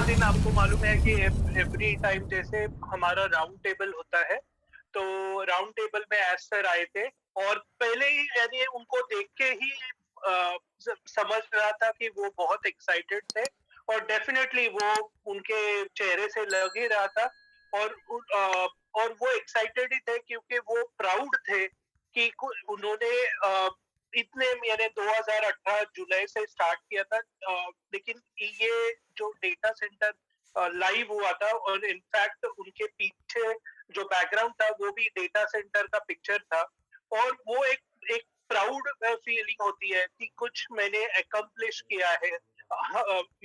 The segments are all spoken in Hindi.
दिन आपको मालूम है कि एवरी टाइम जैसे हमारा राउंड टेबल होता है, तो राउंड टेबल में एस सर आए थे और पहले ही यानी उनको देख के ही समझ रहा था कि वो बहुत एक्साइटेड थे और डेफिनेटली वो उनके चेहरे से लग ही रहा था और और वो एक्साइटेड ही थे क्योंकि वो प्राउड थे कि उन्होंने इतने यानी 2018 जुलाई से स्टार्ट किया था, लेकिन ये जो डेटा सेंटर लाइव हुआ था और इनफैक्ट उनके पीछे जो बैकग्राउंड था वो भी डेटा सेंटर का पिक्चर था और वो एक एक प्राउड फीलिंग होती है कि कुछ मैंने अकम्प्लिश किया है।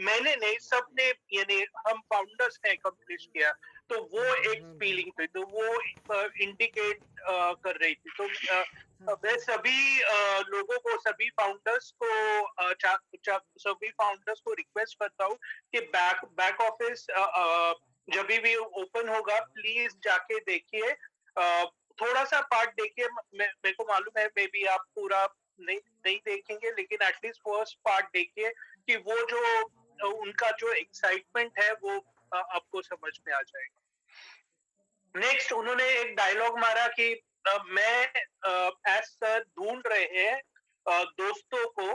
मैंने नहीं, सबने यानी हम फाउंडर्स ने अकम्प्लिश किया, तो वो एक फीलिंग थी, तो वो इंडिकेट कर रही थी। तो मैं सभी लोगों को, सभी फाउंडर्स को सभी फाउंडर्स को रिक्वेस्ट करता हूँ कि बैक ऑफिस जब भी ओपन होगा प्लीज जाके देखिए, थोड़ा सा पार्ट देखिए। मेरे को मालूम है मे बी आप पूरा नहीं नहीं देखेंगे, लेकिन एटलीस्ट फर्स्ट पार्ट देखिए कि वो जो उनका जो एक्साइटमेंट है वो आपको समझ में आ जाएगा। नेक्स्ट उन्होंने एक डायलॉग मारा कि मैं एज सर ढूंढ रहे हैं दोस्तों को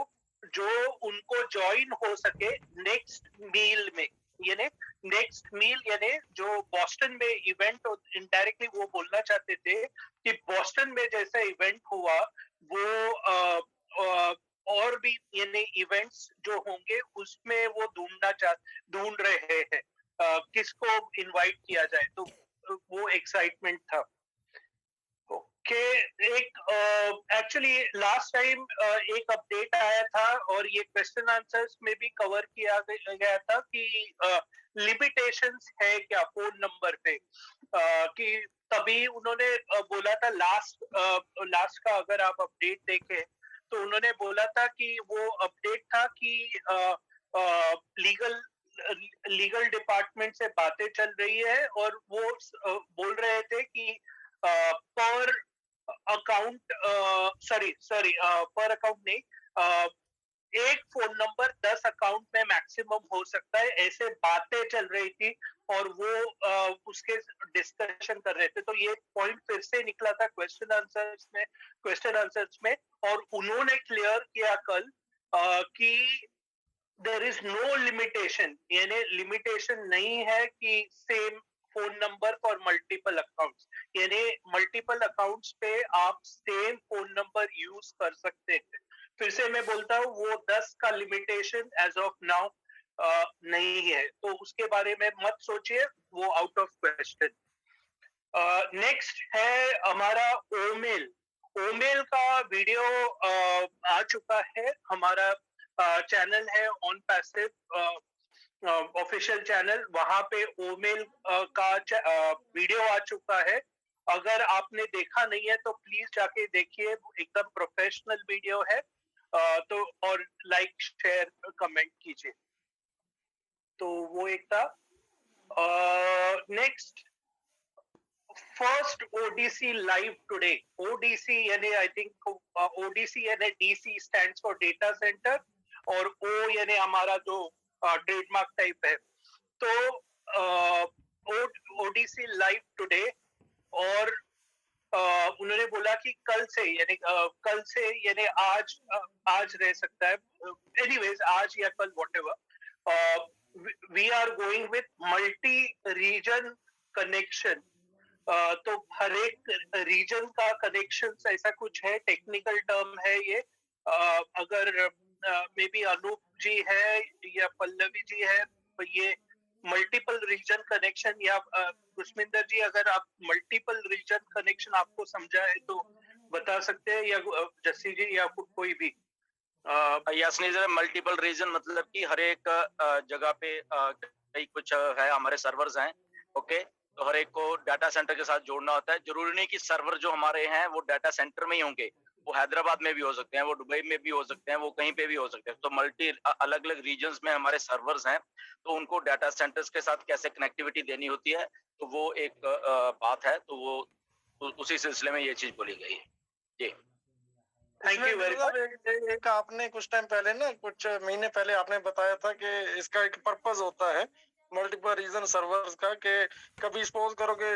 जो उनको ज्वाइन हो सके नेक्स्ट मील में, यानी नेक्स्ट मील यानी जो बॉस्टन में इवेंट, इनडायरेक्टली वो बोलना चाहते थे कि बॉस्टन में जैसा इवेंट हुआ वो और भी यानी इवेंट्स जो होंगे उसमें वो ढूंढ रहे हैं किसको इनवाइट किया जाए, तो वो एक्साइटमेंट था। ओके, एक एक्चुअली लास्ट टाइम एक अपडेट आया था और ये क्वेश्चन आंसर्स में भी कवर किया गया था कि लिमिटेशंस है क्या फोन नंबर पे, कि तभी उन्होंने बोला था लास्ट का अगर आप अपडेट देखें तो उन्होंने बोला था कि वो अपडेट था कि लीगल डिपार्टमेंट से बातें चल रही है और वो बोल रहे थे कि पर अकाउंट पर अकाउंट नहीं, एक फोन नंबर 10 अकाउंट में मैक्सिमम हो सकता है, ऐसे बातें चल रही थी और वो उसके डिस्कशन कर रहे थे। तो ये पॉइंट फिर से निकला था क्वेश्चन आंसर्स में और उन्होंने क्लियर किया कल कि देयर इज नो लिमिटेशन, यानी लिमिटेशन नहीं है कि same phone number for multiple accounts, यानी मल्टीपल अकाउंट्स पे आप सेम फोन नंबर यूज कर सकते हैं। फिर से मैं बोलता हूँ वो 10 का लिमिटेशन एज ऑफ नाउ नहीं है, तो उसके बारे में मत सोचिए, वो आउट ऑफ क्वेश्चन। नेक्स्ट है हमारा ओमेल। ओमेल का वीडियो आ चुका है, हमारा चैनल है ऑन पैसिव ऑफिशियल चैनल, वहां पे ओमेल का वीडियो आ चुका है। अगर आपने देखा नहीं है तो प्लीज जाके देखिए, एकदम प्रोफेशनल वीडियो है। तो और लाइक शेयर कमेंट कीजिए। तो वो एक था। Next, first ODC live today. ODC यानी आई थिंक ओडीसी यानी DC stands for data centre और ओ यानी हमारा जो ट्रेडमार्क टाइप है। तो ओडीसी लाइव टुडे और उन्होंने बोला कि कल से यानी आज रह सकता है, एनीवेज आज या कल whatever, we are going with multi region connection. तो हर एक रीजन का कनेक्शन ऐसा कुछ है, टेक्निकल टर्म है ये। अगर मे बी अनूप जी है या पल्लवी जी है तो ये मल्टीपल रीजन कनेक्शन, या खुशमिंदर जी अगर आप मल्टीपल रीजन कनेक्शन आपको समझा है तो बता सकते हैं, या जस्सी जी या कोई भी। यासनी सर, मल्टीपल रीजन मतलब कि हर एक जगह पे कई कुछ है, हमारे सर्वर्स हैं। ओके, तो हर एक को डाटा सेंटर के साथ जोड़ना होता है। जरूरी नहीं कि सर्वर जो हमारे हैं वो डाटा सेंटर में ही होंगे, वो हैदराबाद में भी हो सकते हैं, वो दुबई में भी हो सकते हैं, वो कहीं पे भी हो सकते हैं। तो मल्टी अलग अलग रीजन्स में हमारे सर्वर्स हैं, तो उनको डाटा सेंटर्स के साथ कैसे कनेक्टिविटी देनी होती है, तो वो एक बात है। तो वो उसी सिलसिले में ये चीज बोली गई है जी। Thank you very much. एक आपने कुछ टाइम पहले ना, कुछ महीने पहले आपने बताया था कि इसका एक पर्पस होता है, मल्टीपल रीजन सर्वर्स का कि कभी सपोज करो कि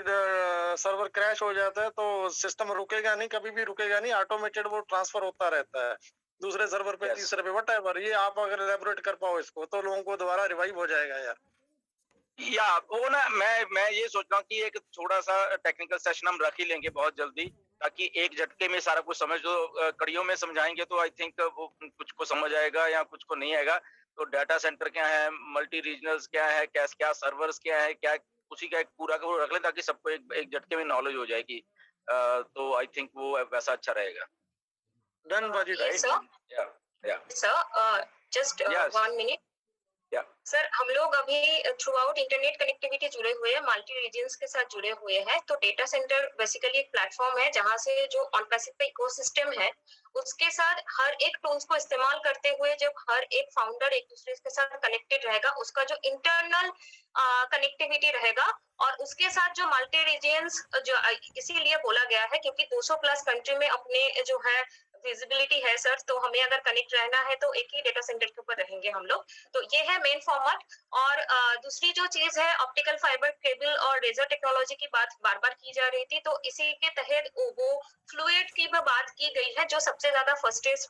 सर्वर क्रैश हो जाता है तो सिस्टम रुकेगा नहीं, कभी भी रुकेगा नहीं, ऑटोमेटेड वो ट्रांसफर होता रहता है दूसरे सर्वर पे, तीसरे पे, व्हाटएवर। ये आप अगर एलैबोरेट कर पाओ इसको तो लोगों को दोबारा रिवाइव हो जाएगा यार। या वो ना, मैं ये सोच रहा हूँ कि एक थोड़ा सा टेक्निकल सेशन हम रख ही लेंगे बहुत जल्दी, ताकि एक झटके में सारा कुछ समझ लो। कड़ियों में समझाएंगे तो आई थिंक वो कुछ को समझ आएगा या कुछ को नहीं आएगा। तो डाटा सेंटर क्या है, मल्टी रीजनल्स क्या है, क्या सर्वर्स क्या है, क्या, उसी का एक पूरा का वो रख लें ताकि सबको एक झटके में नॉलेज हो जाएगी। तो आई थिंक वो वैसा अच्छा रहेगा। डन बाजी, Yes, राइट? या sir, just Yes. 1 minute. Yeah. Sir, हम लोग अभी थ्रू आउट इंटरनेट कनेक्टिविटी जुड़े हुए हैं, मल्टी रीजन्स के साथ जुड़े हुए हैं। तो डेटा सेंटर बेसिकली एक प्लेटफॉर्म है जहां से जो ऑन पैसिव इकोसिस्टम है उसके साथ हर एक टूल्स को इस्तेमाल करते हुए जब हर एक फाउंडर एक दूसरे के साथ कनेक्टेड रहेगा, उसका जो इंटरनल कनेक्टिविटी रहेगा, और उसके साथ जो मल्टी रीजन्स जो इसीलिए बोला गया है क्योंकि 200 प्लस कंट्री में अपने जो है विजिबिलिटी है सर, तो हमें अगर कनेक्ट रहना है तो एक ही डेटा सेंटर के ऊपर रहेंगे हम लोग। तो ये है मेन फॉर्मेट। और दूसरी जो चीज है, ऑप्टिकल फाइबर केबल और रेजर टेक्नोलॉजी की बात बार बार की जा रही थी, तो इसी के तहत वो फ्लूइड की बात की गई है जो सबसे ज्यादा फर्स्टेज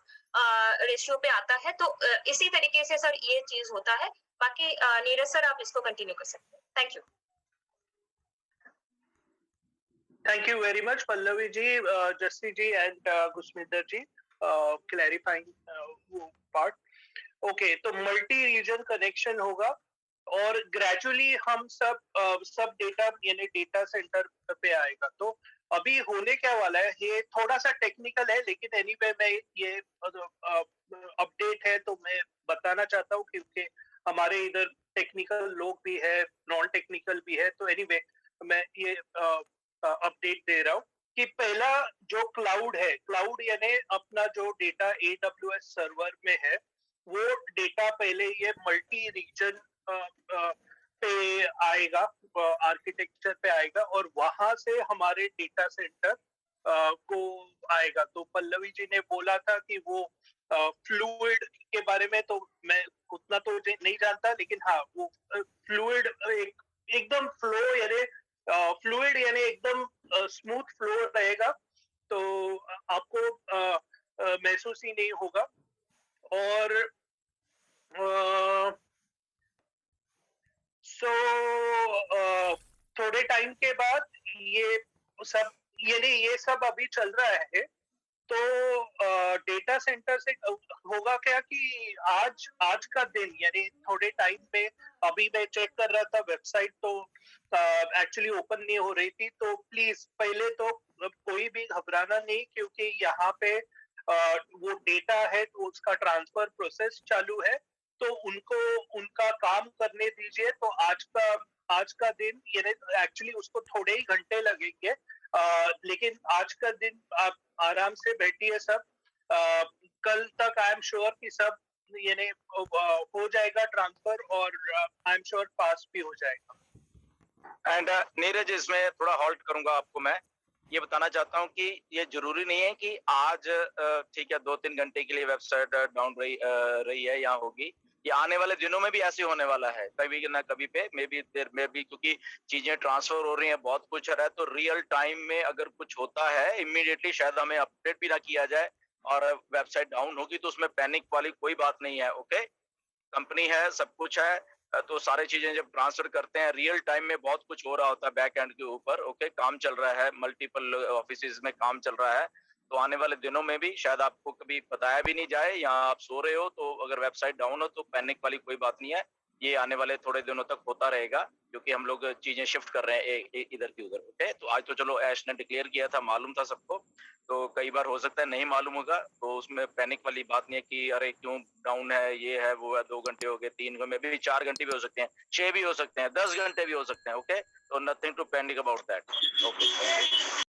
रेशियो पे आता है। तो इसी तरीके से सर ये चीज होता है। बाकी नीरज सर आप इसको कंटिन्यू कर सकते हैं। Thank you. Thank you very much, Pallavi ji, Jassi ji, and Gusminder ji, clarifying part. Okay, तो मल्टी रीजन कनेक्शन होगा और ग्रेजुअली हम सब डेटा यानी डेटा सेंटर पे आएगा। तो अभी होने क्या वाला है, ये थोड़ा सा टेक्निकल है, लेकिन एनीवे मैं ये अपडेट है तो मैं बताना चाहता हूँ क्योंकि हमारे इधर टेक्निकल लोग भी है, नॉन टेक्निकल भी है। तो एनीवे मैं ये अपडेट दे रहा हूँ कि पहला जो क्लाउड है, क्लाउड यानी अपना जो डेटा AWS सर्वर में है, वो डेटा पहले ये मल्टी रीजन पे आएगा, आर्किटेक्चर पे आएगा और वहां से हमारे डेटा सेंटर को आएगा। तो पल्लवी जी ने बोला था कि वो फ्लूइड के बारे में तो मैं उतना तो नहीं जानता, लेकिन हाँ वो फ्लूइड एकदम फ्लो यानी फ्लूइड यानी एकदम स्मूथ फ्लो रहेगा, तो आपको महसूस ही नहीं होगा। और थोड़े टाइम के बाद ये सब अभी चल रहा है। तो डेटा सेंटर से होगा क्या कि आज का दिन यानी थोड़े टाइम में, अभी मैं चेक कर रहा था वेबसाइट तो एक्चुअली ओपन नहीं हो रही थी। तो प्लीज पहले तो कोई भी घबराना नहीं, क्योंकि यहाँ पे वो डेटा है तो उसका ट्रांसफर प्रोसेस चालू है, तो उनको उनका काम करने दीजिए। तो आज का दिन यानी एक्चुअली उसको थोड़े ही घंटे लगेंगे, लेकिन आज का दिन आप आराम से बैठिए सब। कल तक आई एम श्योर कि सब यानी हो जाएगा ट्रांसफर, और आई एम श्योर पास भी हो जाएगा। एंड नीरज, इसमें थोड़ा हॉल्ट करूंगा आपको। मैं ये बताना चाहता हूँ कि ये जरूरी नहीं है कि आज ठीक है 2-3 घंटे के लिए वेबसाइट डाउन रही है या होगी। ये आने वाले दिनों में भी ऐसे होने वाला है, कभी ना कभी पे मे बी देर में भी, क्योंकि चीजें ट्रांसफर हो रही हैं, बहुत कुछ हो रहा है। तो रियल टाइम में अगर कुछ होता है इमीडिएटली शायद हमें अपडेट भी ना किया जाए और वेबसाइट डाउन होगी, तो उसमें पैनिक वाली कोई बात नहीं है। ओके, कंपनी है, सब कुछ है, तो सारी चीजें जब ट्रांसफर करते हैं रियल टाइम में बहुत कुछ हो रहा होता है बैक एंड के ऊपर। ओके, काम चल रहा है, मल्टीपल ऑफिसेज में काम चल रहा है। तो आने वाले दिनों में भी शायद आपको कभी बताया भी नहीं जाए या आप सो रहे हो, तो अगर वेबसाइट डाउन हो तो पैनिक वाली कोई बात नहीं है। ये आने वाले थोड़े दिनों तक होता रहेगा, क्योंकि हम लोग चीजें शिफ्ट कर रहे हैं इधर की उधर। ओके, तो आज तो चलो ऐश ने डिक्लेयर किया था, मालूम था सबको। तो कई बार हो सकता है नहीं मालूम होगा, तो उसमें पैनिक वाली बात नहीं है कि अरे क्यों डाउन है, ये है वो है। 2 घंटे हो गए, 3 घंटे भी, 4 घंटे भी हो सकते हैं, 6 भी हो सकते हैं, 10 घंटे भी हो सकते हैं। ओके, तो nothing to panic about that. Okay.